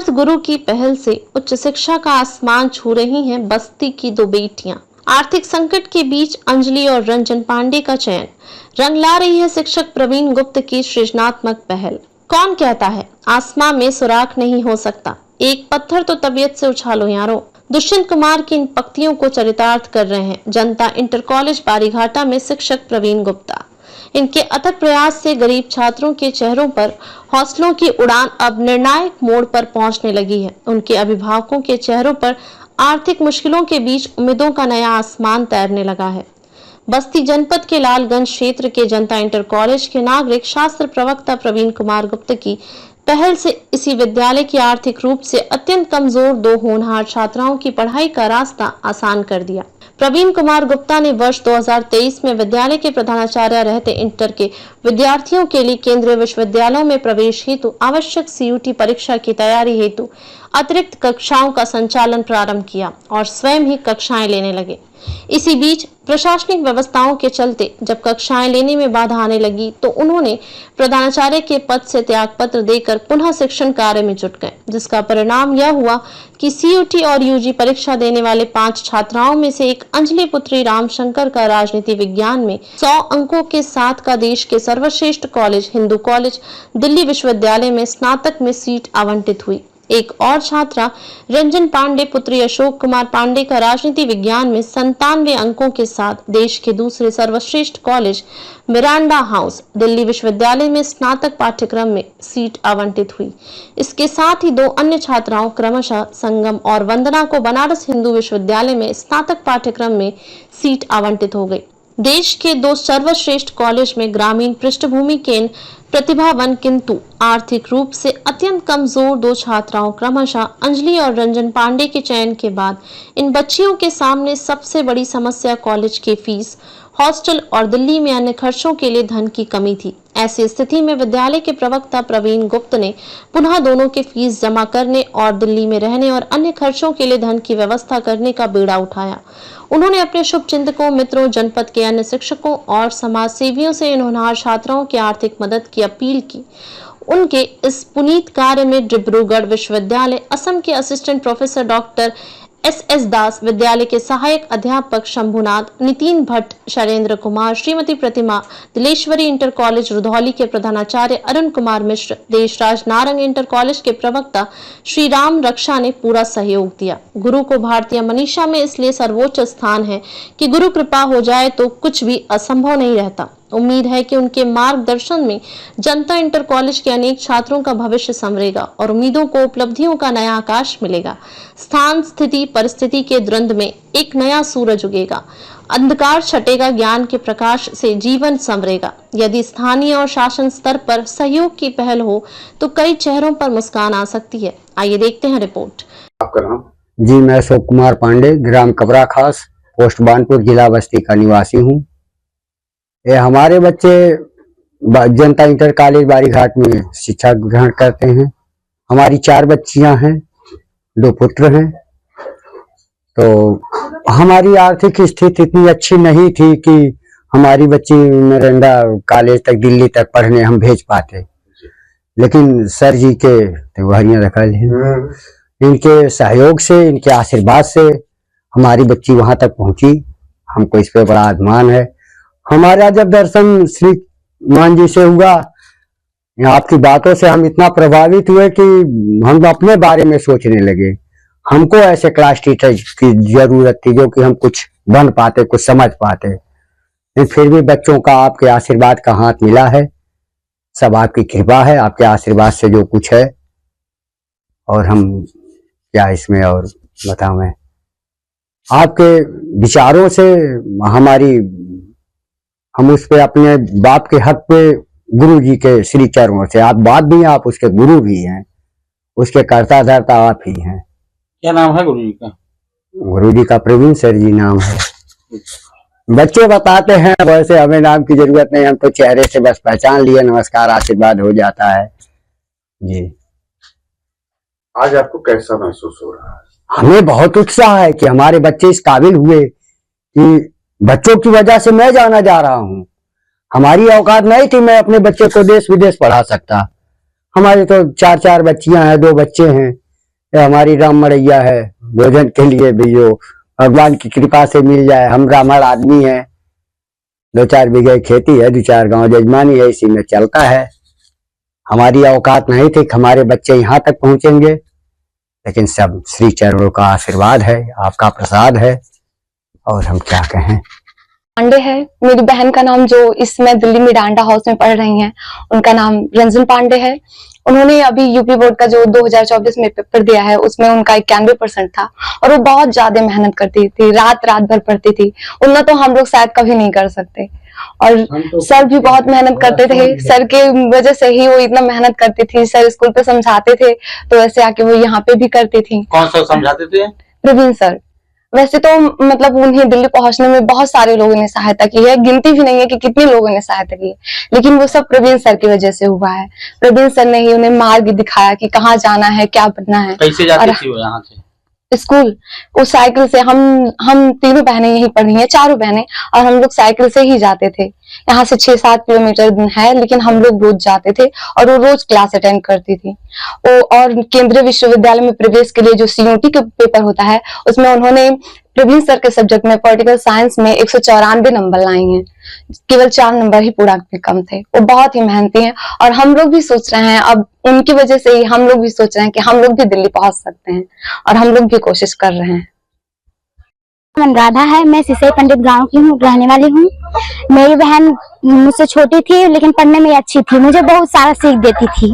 समर्थ गुरु की पहल से उच्च शिक्षा का आसमान छू रही हैं बस्ती की दो बेटियां। आर्थिक संकट के बीच अंजलि और रंजन पांडे का चयन रंग ला रही है शिक्षक प्रवीण गुप्त की सृजनात्मक पहल। कौन कहता है आसमां में सुराख नहीं हो सकता, एक पत्थर तो तबीयत से उछालो यारो। दुष्यंत कुमार की इन पंक्तियों को चरितार्थ कर रहे हैं जनता इंटर कॉलेज बारीघाटा में शिक्षक प्रवीण गुप्ता। इनके अथक प्रयास से गरीब छात्रों के चेहरों पर हौसलों की उड़ान अब निर्णायक मोड़ पर पहुंचने लगी है। उनके अभिभावकों के चेहरों पर आर्थिक मुश्किलों के बीच उम्मीदों का नया आसमान तैरने लगा है। बस्ती जनपद के लालगंज क्षेत्र के जनता इंटर कॉलेज के नागरिक शास्त्र प्रवक्ता प्रवीण कुमार गुप्त की पहल से इसी विद्यालय की आर्थिक रूप से अत्यंत कमजोर दो होनहार छात्राओं की पढ़ाई का रास्ता आसान कर दिया। प्रवीण कुमार गुप्ता ने वर्ष 2023 में विद्यालय के प्रधानाचार्य रहते इंटर के विद्यार्थियों के लिए केंद्रीय विश्वविद्यालयों में प्रवेश हेतु आवश्यक CUT परीक्षा की तैयारी हेतु अतिरिक्त कक्षाओं का संचालन प्रारंभ किया और स्वयं ही कक्षाएं लेने लगे। इसी बीच प्रशासनिक व्यवस्थाओं के चलते जब कक्षाएं लेने में बाधा आने लगी तो उन्होंने प्रधानाचार्य के पद से त्यागपत्र देकर पुनः शिक्षण कार्य में जुट गए, जिसका परिणाम यह हुआ कि CUT और UG परीक्षा देने वाले 5 छात्राओं में से एक अंजलि पुत्री रामशंकर का राजनीति विज्ञान में 100 अंकों के साथ का देश के सर्वश्रेष्ठ कॉलेज हिंदू कॉलेज दिल्ली विश्वविद्यालय में स्नातक में सीट आवंटित हुई। एक और छात्रा रंजन पांडे पुत्री अशोक कुमार पांडे का राजनीति विज्ञान में 97 अंकों के साथ देश के दूसरे सर्वश्रेष्ठ कॉलेज मिरांडा हाउस दिल्ली विश्वविद्यालय में स्नातक पाठ्यक्रम में सीट आवंटित हुई। इसके साथ ही 2 अन्य छात्राओं क्रमशः संगम और वंदना को बनारस हिंदू विश्वविद्यालय में स्नातक पाठ्यक्रम में सीट आवंटित हो गई। देश के 2 सर्वश्रेष्ठ कॉलेज में ग्रामीण पृष्ठभूमि के इन प्रतिभावान किंतु आर्थिक रूप से अत्यंत कमजोर 2 छात्राओं क्रमशः अंजलि और रंजन पांडे के चयन के बाद इन बच्चियों के सामने सबसे बड़ी समस्या कॉलेज की फीस, हॉस्टल और दिल्ली में अन्य खर्चों के लिए धन की कमी थी। ऐसी स्थिति में विद्यालय के प्रवक्ता प्रवीण गुप्त ने पुनः दोनों के फीस जमा करने और दिल्ली में रहने और अन्य खर्चों के लिए धन की व्यवस्था करने का बीड़ा उठाया। उन्होंने अपने शुभचिंतकों, मित्रों, जनपद के अन्य शिक्षकों और समाज सेवियों से इन होनहार छात्राओं की आर्थिक मदद की अपील की। उनके इस पुनीत कार्य में डिब्रूगढ़ विश्वविद्यालय, असम के असिस्टेंट प्रोफेसर डॉक्टर SS दास, विद्यालय के सहायक अध्यापक शंभुनाथ, नितिन भट्ट, शैलेंद्र कुमार, श्रीमती प्रतिमा, दिलेश्वरी इंटर कॉलेज रुधौली के प्रधानाचार्य अरुण कुमार मिश्र, देशराज नारंग इंटर कॉलेज के प्रवक्ता श्री राम रक्षा ने पूरा सहयोग दिया। गुरु को भारतीय मनीषा में इसलिए सर्वोच्च स्थान है कि गुरु कृपा हो जाए तो कुछ भी असंभव नहीं रहता। उम्मीद है कि उनके मार्गदर्शन में जनता इंटर कॉलेज के अनेक छात्रों का भविष्य संवरेगा और उम्मीदों को उपलब्धियों का नया आकाश मिलेगा। स्थान, स्थिति, परिस्थिति के द्वंद्व में एक नया सूरज उगेगा, अंधकार छटेगा, ज्ञान के प्रकाश से जीवन संवरेगा। यदि स्थानीय और शासन स्तर पर सहयोग की पहल हो तो कई चेहरों पर मुस्कान आ सकती है। आइए देखते हैं रिपोर्ट। आपका नाम? जी, मैं अशोक कुमार पांडे, ग्राम कबरा खास, पोस्ट बानपुर, जिला बस्ती का निवासी हूँ। ये हमारे बच्चे जनता इंटर कॉलेज बारीघाट में शिक्षा ग्रहण करते हैं। हमारी 4 बच्चियां हैं, 2 पुत्र हैं। तो हमारी आर्थिक स्थिति इतनी अच्छी नहीं थी कि हमारी बच्ची मिरांडा कॉलेज तक, दिल्ली तक पढ़ने हम भेज पाते, लेकिन सर जी के त्योहारियां रखल हैं, इनके सहयोग से, इनके आशीर्वाद से हमारी बच्ची वहां तक पहुंची। हमको इस पे बड़ा अभिमान है। हमारा जब दर्शन श्री मान जी से हुआ, आपकी बातों से हम इतना प्रभावित हुए कि हम अपने बारे में सोचने लगे। हमको ऐसे क्लास टीचर की जरूरत थी जो कि हम कुछ बन पाते, कुछ समझ पाते। फिर भी बच्चों का आपके आशीर्वाद का हाथ मिला है। सब आपकी कृपा है, आपके आशीर्वाद से जो कुछ है। और हम क्या इसमें और बताऊं मैं, आपके विचारों से हम उस पे अपने बाप के हक पे गुरु जी के श्री चरणों से, आप बाप भी हैं, आप उसके गुरु भी हैं, उसके कर्ता धर्ता आप ही हैं। क्या नाम है गुरु जी का? गुरु जी का प्रवीण सर जी नाम है। बच्चे बताते हैं, वैसे हमें नाम की जरूरत नहीं, हम तो चेहरे से बस पहचान लिए, नमस्कार आशीर्वाद हो जाता है जी। आज आपको कैसा महसूस हो रहा है? हमें बहुत उत्साह है कि हमारे बच्चे इस काबिल हुए कि बच्चों की वजह से मैं जाना जा रहा हूँ। हमारी औकात नहीं थी मैं अपने बच्चे को देश विदेश पढ़ा सकता। हमारी तो 4 बच्चियां हैं, 2 बच्चे हैं, ये हमारी राम मड़ैया है, भोजन के लिए भी जो भगवान की कृपा से मिल जाए। हम ब्राह्मण आदमी हैं, 2-4 बीघे खेती है, 2-4 गांव जजमानी है, इसी में चलता है। हमारी औकात नहीं थी कि हमारे बच्चे यहाँ तक पहुंचेंगे, लेकिन सब श्री चरणों का आशीर्वाद है, आपका प्रसाद है, और हम क्या कहें। पांडे है मेरी बहन का नाम, जो इस समय दिल्ली में डांडा हाउस में पढ़ रही हैं, उनका नाम रंजन पांडे है। उन्होंने अभी यूपी बोर्ड का जो 2024 में पेपर दिया है, उसमें उनका 91% था, और वो बहुत ज्यादा मेहनत करती थी, रात रात भर पढ़ती थी। उतना तो हम लोग शायद कभी नहीं कर सकते। और सर भी बहुत मेहनत करते थे, सर के वजह से ही वो इतना मेहनत करती थी। सर स्कूल पे समझाते थे तो ऐसे आके वो यहाँ पे भी करती थी। कौन सा समझाते थे? प्रवीण सर। वैसे तो मतलब उन्हें दिल्ली पहुंचने में बहुत सारे लोगों ने सहायता की है, गिनती भी नहीं है कि कितने लोगों ने सहायता की है, लेकिन वो सब प्रवीण सर की वजह से हुआ है। प्रवीण सर ने ही उन्हें मार्ग दिखाया कि कहाँ जाना है, क्या बनना है। कैसे जाती थी वो यहाँ से स्कूल? उस साइकिल से हम तीनों बहनें यहीं पढ़ी हैं, 4 बहनें, और हम लोग साइकिल से ही जाते थे। यहाँ से 6-7 किलोमीटर है, लेकिन हम लोग रोज जाते थे, और वो रोज क्लास अटेंड करती थी। और केंद्रीय विश्वविद्यालय में प्रवेश के लिए जो CUT का पेपर होता है, उसमें उन्होंने प्रवीण सर के सब्जेक्ट में पॉलिटिकल साइंस में 194 नंबर लाई हैं। केवल 4 नंबर ही पूरा कम थे। वो बहुत ही मेहनती हैं, और हम लोग भी सोच रहे हैं, अब उनकी वजह से ही हम लोग भी सोच रहे हैं कि हम लोग भी दिल्ली पहुंच सकते हैं, और हम लोग भी कोशिश कर रहे हैं। राधा है, मैं सिसई पंडित गांव की हूँ, रहने वाली हूँ। मेरी बहन मुझसे छोटी थी, लेकिन पढ़ने में अच्छी थी, मुझे बहुत सारा सीख देती थी,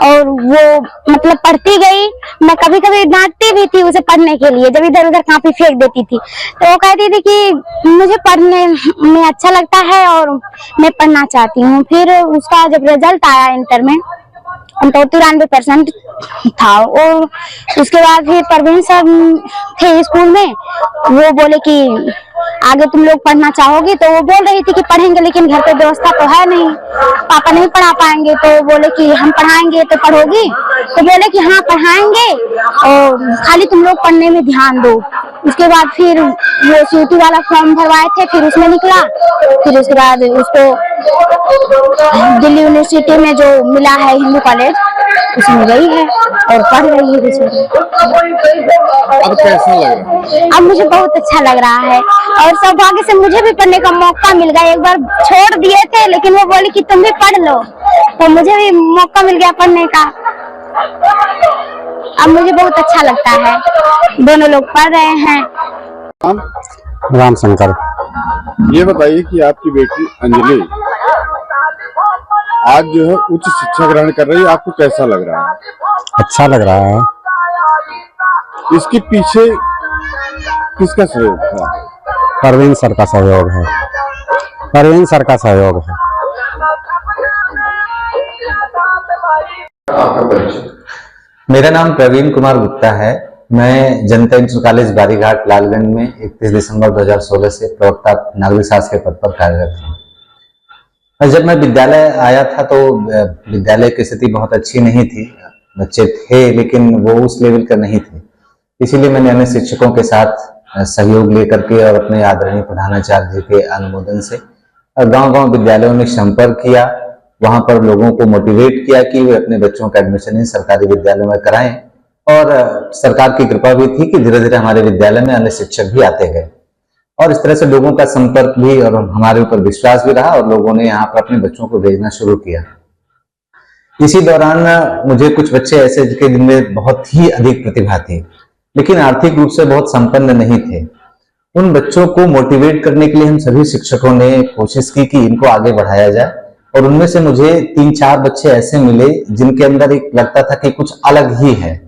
और वो मतलब पढ़ती गई। मैं कभी कभी डांटती भी थी उसे पढ़ने के लिए, जब इधर उधर कॉपी फेंक देती थी, तो वो कहती थी कि मुझे पढ़ने में अच्छा लगता है और मैं पढ़ना चाहती हूँ। फिर उसका जब रिजल्ट आया इंटर में, तो 93% था, और उसके बाद फिर प्रवीण सर थे स्कूल में, वो बोले कि आगे तुम लोग पढ़ना चाहोगे, तो वो बोल रही थी कि पढ़ेंगे, लेकिन घर पे व्यवस्था तो है नहीं, पापा नहीं पढ़ा पाएंगे, तो बोले कि हम पढ़ाएंगे तो पढ़ोगी, तो बोले कि हाँ पढ़ाएंगे, और खाली तुम लोग पढ़ने में ध्यान दो। उसके बाद फिर वो CUT वाला फॉर्म भरवाए थे, फिर उसमें निकला, फिर उसके बाद उसको दिल्ली यूनिवर्सिटी में जो मिला है हिंदू कॉलेज, उसमें गई है और पढ़ रही है बेचारी। अब कैसा लग रहा है? अब मुझे बहुत अच्छा लग रहा है, और सौभाग्य से मुझे भी पढ़ने का मौका मिल गया। एक बार छोड़ दिए थे, लेकिन वो बोली कि तुम भी पढ़ लो, तो मुझे भी मौका मिल गया पढ़ने का। अब मुझे बहुत अच्छा लगता है, दोनों लोग पढ़ रहे हैं। राम शंकर। ये बताइए कि आपकी बेटी अंजलि आज जो है उच्च शिक्षा ग्रहण कर रही है, आपको कैसा लग रहा है? अच्छा लग रहा है। इसके पीछे किसका सहयोग था? प्रवीण सर का सहयोग है, प्रवीण सर का सहयोग है। आपका परिचय? मेरा नाम प्रवीण कुमार गुप्ता है। मैं जनता इंटर कॉलेज बारीघाट लालगंज में 31 दिसंबर 2016 से प्रवक्ता नागरिक शास्त्र के पद पर कार्यरत हूँ। जब मैं विद्यालय आया था तो विद्यालय की स्थिति बहुत अच्छी नहीं थी, बच्चे थे लेकिन वो उस लेवल का नहीं थे, इसीलिए मैंने अन्य शिक्षकों के साथ सहयोग लेकर के और अपने आदरणीय प्रधानाचार्य जी के अनुमोदन से गांव-गांव विद्यालयों में संपर्क किया, वहां पर लोगों को मोटिवेट किया कि वे अपने बच्चों का एडमिशन इन सरकारी विद्यालयों में कराएं, और सरकार की कृपा भी थी कि धीरे धीरे हमारे विद्यालय में अन्य शिक्षक भी आते गए, और इस तरह से लोगों का संपर्क भी और हमारे ऊपर विश्वास भी रहा, और लोगों ने यहाँ पर अपने बच्चों को भेजना शुरू किया। इसी दौरान मुझे कुछ बच्चे ऐसे थे जिनमें बहुत ही अधिक प्रतिभा थी, लेकिन आर्थिक रूप से बहुत संपन्न नहीं थे। उन बच्चों को मोटिवेट करने के लिए हम सभी शिक्षकों ने कोशिश की कि इनको आगे बढ़ाया जाए, और उनमें से मुझे 3-4 बच्चे ऐसे मिले जिनके अंदर एक लगता था कि कुछ अलग ही है,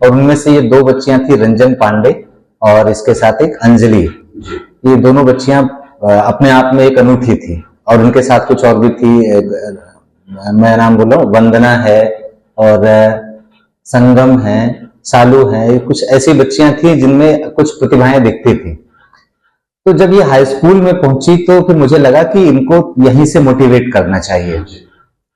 और उनमें से ये 2 बच्चियां थी, रंजन पांडे और इसके साथ एक अंजलि। ये दोनों बच्चियां अपने आप में एक अनूठी थी, और उनके साथ कुछ और भी थी, मैं नाम बोल रहा हूँ, वंदना है और संगम है, सालू है, कुछ ऐसी बच्चियां थी जिनमें कुछ प्रतिभाएं दिखती थी। तो जब ये हाई स्कूल में पहुंची तो फिर मुझे लगा कि इनको यहीं से मोटिवेट करना चाहिए,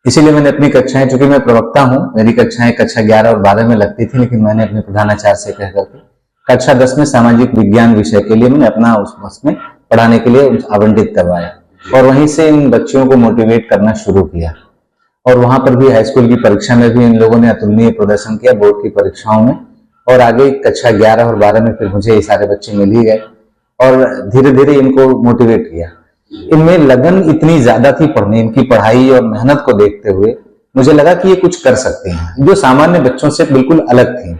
इसीलिए मैंने अपनी कक्षाएं, चूंकि मैं प्रवक्ता हूं, मेरी कक्षाएं कक्षा 11 और 12 में लगती थी, लेकिन मैंने अपने प्रधानाचार्य से कह करके कक्षा 10 में सामाजिक विज्ञान विषय के लिए मैंने अपना उसमें पढ़ाने के लिए आवंटित करवाया, और वहीं से इन बच्चियों को मोटिवेट करना शुरू किया। और वहां पर भी हाई स्कूल की परीक्षा में भी इन लोगों ने अतुलनीय प्रदर्शन किया, बोर्ड की परीक्षाओं में, और आगे कक्षा 11 और 12 में फिर मुझे ये सारे बच्चे मिल ही गए और धीरे धीरे इनको मोटिवेट किया। इनमें लगन इतनी ज्यादा थी पढ़ने, इनकी पढ़ाई और मेहनत को देखते हुए मुझे लगा कि ये कुछ कर सकते हैं, जो सामान्य बच्चों से बिल्कुल अलग थी।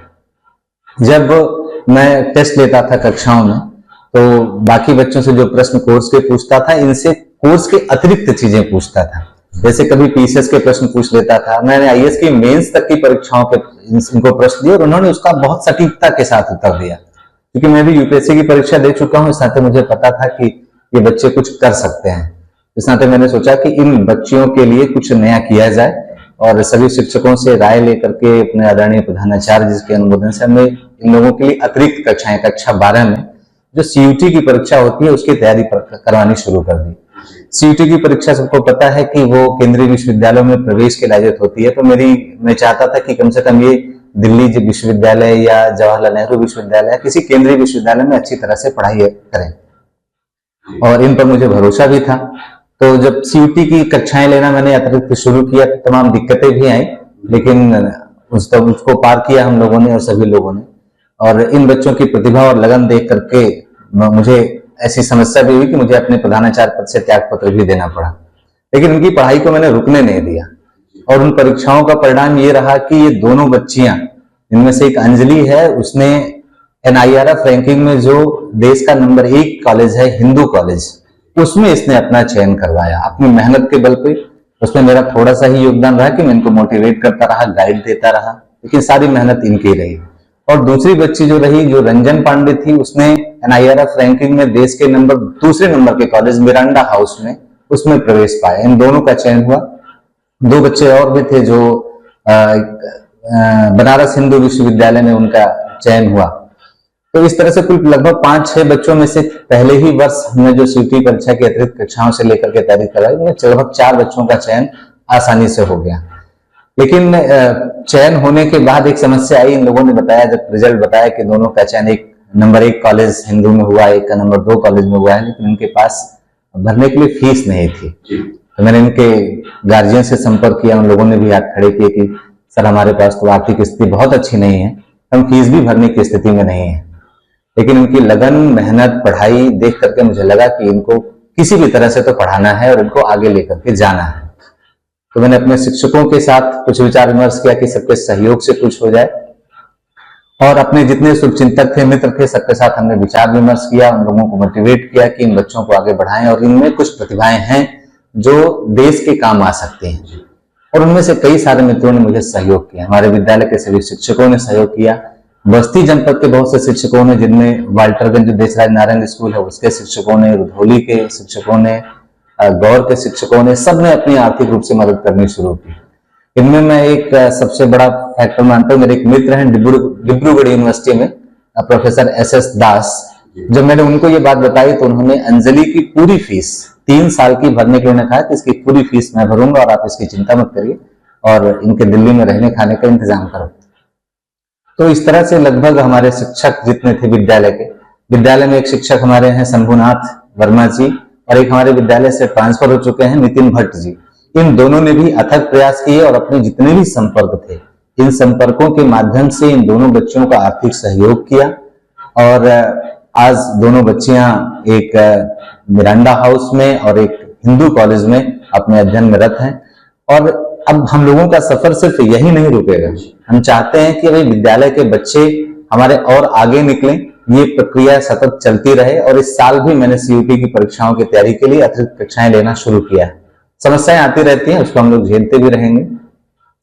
जब मैं टेस्ट लेता था कक्षाओं में तो बाकी बच्चों से जो प्रश्न कोर्स के पूछता था, इनसे कोर्स के अतिरिक्त चीजें पूछता था। जैसे कभी पीसीएस के प्रश्न पूछ लेता था, मैंने आईएएस की मेंस तक की परीक्षाओं के इनको प्रश्न दिए और उन्होंने उसका बहुत सटीकता के साथ उत्तर दिया। क्योंकि मैं भी यूपीएससी की परीक्षा दे चुका हूं, इस नाते मुझे पता था कि ये बच्चे कुछ कर सकते हैं। इस नाते मैंने सोचा कि इन बच्चियों के लिए कुछ नया किया जाए और सभी शिक्षकों से राय लेकर के अपने आदरणीय प्रधानाचार्य जी के अनुमोदन से हमने इन लोगों के लिए अतिरिक्त कक्षाएं कक्षा 12 में जो सीयूटी की परीक्षा होती है उसकी तैयारी करवानी शुरू कर दी। सीयूटी की परीक्षा सबको पता है कि वो केंद्रीय विश्वविद्यालयों में प्रवेश के लायक होती है, तो मैं चाहता था कि कम से कम ये दिल्ली विश्वविद्यालय या जवाहरलाल नेहरू विश्वविद्यालय या किसी केंद्रीय विश्वविद्यालय में अच्छी तरह से पढ़ाई करें और इन पर मुझे भरोसा भी था। तो जब सीयूटी की कक्षाएं लेना मैंने अतिरिक्त शुरू किया तो तमाम दिक्कतें भी आई, लेकिन उसको पार किया हम लोगों ने और सभी लोगों ने। और इन बच्चों की प्रतिभा और लगन देख करके मुझे ऐसी समस्या भी हुई कि मुझे अपने प्रधानाचार्य पद से त्याग पत्र भी देना पड़ा, लेकिन उनकी पढ़ाई को मैंने रुकने नहीं दिया। और उन परीक्षाओं का परिणाम ये रहा कि ये दोनों बच्चियां, इनमें से एक अंजलि है, उसने NIRF रैंकिंग में जो देश का नंबर 1 कॉलेज है हिंदू कॉलेज, उसमें इसने अपना चयन करवाया अपनी मेहनत के बल पे। उसमें मेरा थोड़ा सा ही योगदान रहा कि मैं इनको मोटिवेट करता रहा, गाइड देता रहा, लेकिन सारी मेहनत इनकी रही। और दूसरी बच्ची जो रही, जो रंजन पांडे थी, उसने NIRF रैंकिंग में देश के दूसरे नंबर के कॉलेज मिरांडा हाउस में उसमें प्रवेश पाया। इन दोनों का चयन हुआ। 2 बच्चे और भी थे जो बनारस हिंदू विश्वविद्यालय में उनका चयन हुआ। तो इस तरह से कुल लगभग 5-6 बच्चों में से पहले ही वर्ष हमने जो सीयूटी परीक्षा की अतिरिक्त कक्षाओं से लेकर के तैयारी कराई, लगभग 4 बच्चों का चयन आसानी से हो गया। लेकिन चयन होने के बाद एक समस्या आई। इन लोगों ने बताया, जब रिजल्ट बताया कि दोनों का चयन एक नंबर 1 कॉलेज हिंदू में हुआ, एक का नंबर 2 कॉलेज में हुआ है, लेकिन उनके पास भरने के लिए फीस नहीं थी। तो मैंने इनके गार्जियन से संपर्क किया, उन लोगों ने भी हाथ खड़े किए कि सर हमारे पास तो आर्थिक स्थिति बहुत अच्छी नहीं है, हम फीस भी भरने की स्थिति में नहीं है। लेकिन इनकी लगन, मेहनत, पढ़ाई देख करके मुझे लगा कि इनको किसी भी तरह से तो पढ़ाना है और इनको आगे लेकर के जाना है। तो मैंने अपने शिक्षकों के साथ कुछ विचार विमर्श किया कि सबके सहयोग से कुछ हो जाए, और अपने जितने शुभचिंतक थे, मित्र थे, सबके साथ हमने विचार विमर्श किया, उन लोगों को मोटिवेट किया कि इन बच्चों को आगे बढ़ाएं और इनमें कुछ प्रतिभाएं हैं जो देश के काम आ सकते हैं। और उनमें से कई सारे मित्रों ने मुझे सहयोग किया। हमारे विद्यालय के सभी शिक्षकों ने सहयोग किया, बस्ती जनपद के बहुत से शिक्षकों ने, जिनमें वाल्टरगंज जो देशराज नारायण स्कूल है उसके शिक्षकों ने, रुधौली के शिक्षकों ने, गौर के शिक्षकों ने, सबने अपनी आर्थिक रूप से मदद करनी शुरू की। इनमें मैं एक सबसे बड़ा फैक्टर मानता हूँ, मेरे एक मित्र हैं डिब्रूगढ़ यूनिवर्सिटी में, प्रोफेसर SS दास। जब मैंने उनको ये बात बताई तो उन्होंने अंजलि की पूरी फीस 3 साल की भरने के लिए कहा कि इसकी पूरी फीस मैं भरूंगा और आप इसकी चिंता मत करिए और इनके दिल्ली में रहने खाने का इंतजाम करो। तो इस तरह से लगभग हमारे शिक्षक जितने थे विद्यालय में एक शिक्षक हमारे हैं शंभुनाथ वर्मा जी, और एक हमारे विद्यालय से ट्रांसफर हो चुके हैं नितिन भट्ट जी। इन दोनों ने भी अथक प्रयास किए और अपने जितने भी संपर्क थे, इन संपर्कों के माध्यम से इन दोनों बच्चियों का आर्थिक सहयोग किया। और आज दोनों बच्चियां एक मिरांडा हाउस में और एक हिंदू कॉलेज में अपने अध्ययन में रत हैं। और अब हम लोगों का सफर सिर्फ यही नहीं रुकेगा, हम चाहते हैं कि भाई विद्यालय के बच्चे हमारे और आगे निकलें, ये प्रक्रिया सतत चलती रहे। और इस साल भी मैंने सीयूटी की परीक्षाओं की तैयारी के लिए अतिरिक्त कक्षाएं लेना शुरू किया है। समस्याएं आती रहती हैं, उसको हम लोग झेलते भी रहेंगे,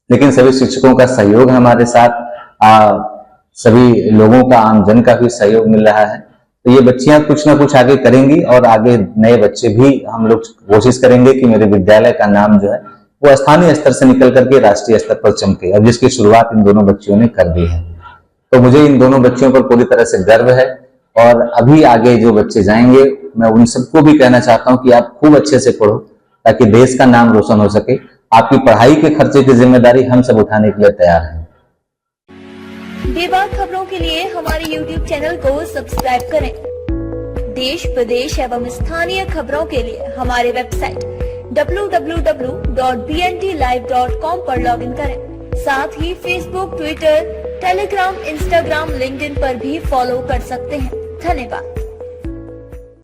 लेकिन सभी शिक्षकों का सहयोग है हमारे साथ, सभी लोगों का, आमजन का भी सहयोग मिल रहा है। तो ये बच्चियां कुछ ना कुछ आगे करेंगी और आगे नए बच्चे भी हम लोग कोशिश करेंगे कि मेरे विद्यालय का नाम जो है वो स्थानीय स्तर से निकल करके राष्ट्रीय स्तर पर चमके, और जिसकी शुरुआत इन दोनों बच्चियों ने कर दी है। तो मुझे इन दोनों बच्चियों पर पूरी तरह से गर्व है। और अभी आगे जो बच्चे जाएंगे, मैं उन सबको भी कहना चाहता हूं कि आप खूब अच्छे से पढ़ो ताकि देश का नाम रोशन हो सके। आपकी पढ़ाई के खर्चे की जिम्मेदारी हम सब उठाने के लिए तैयार हैं। बेबाक खबरों के लिए हमारे YouTube चैनल को सब्सक्राइब करें। देश, प्रदेश एवं स्थानीय खबरों के लिए हमारे वेबसाइट www.bntlive.com पर लॉगिन करें। साथ ही Facebook, Twitter, Telegram, Instagram, LinkedIn पर भी फॉलो कर सकते हैं। धन्यवाद।